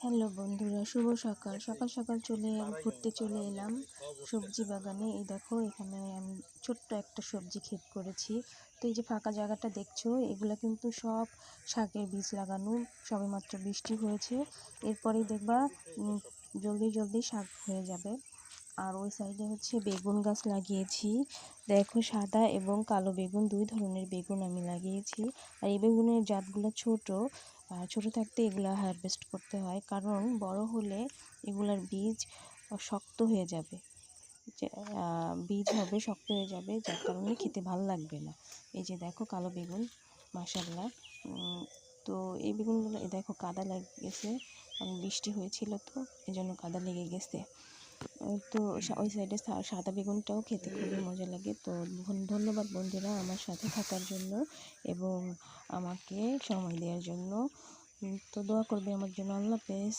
Hello বন্ধুরা, শুভ সকাল। সকাল সকাল ঘুরতে চলে এলাম সবজি বাগানে। এই দেখো, এখানে আমি ছোট্ট একটা সবজি ক্ষেত করেছি। তো এই যে ফাঁকা জায়গাটা দেখছো, এগুলা কিন্তু সব শাকের বীজ লাগানো। সবেমাত্র বৃষ্টি হয়েছে, এরপরেই দেখবা জলদি জলদি শাক হয়ে যাবে। আর ওই সাইডে হচ্ছে বেগুন গাছ লাগিয়েছি। দেখো, সাদা এবং কালো বেগুন, দুই ধরনের বেগুন আমি লাগিয়েছি। আর এই বেগুনের জাতগুলো ছোট। ছোট থাকতে এগুলা হারভেস্ট করতে হয়, কারণ বড় হলে এগুলার বীজ শক্ত হয়ে যাবে। বীজ হবে শক্ত হয়ে যাবে, যার কারণে খেতে ভালো লাগবে না। এই যে দেখো, কালো বেগুন, মাশাআল্লাহ। তো এই বেগুনগুলো দেখো, কাদা লেগে গেছে, কারণ বৃষ্টি হয়েছিল, তো এই জন্য কাদা লেগে গেছে। তো ওই সাইডে সাদা বেগুনটাও খেতে খুবই মজা লাগে। তো ধন্যবাদ বন্ধুরা আমার সাথে থাকার জন্য এবং আমাকে সময় দেওয়ার জন্য। তো দোয়া করবে আমার জন্য। আল্লাহ হাফেজ।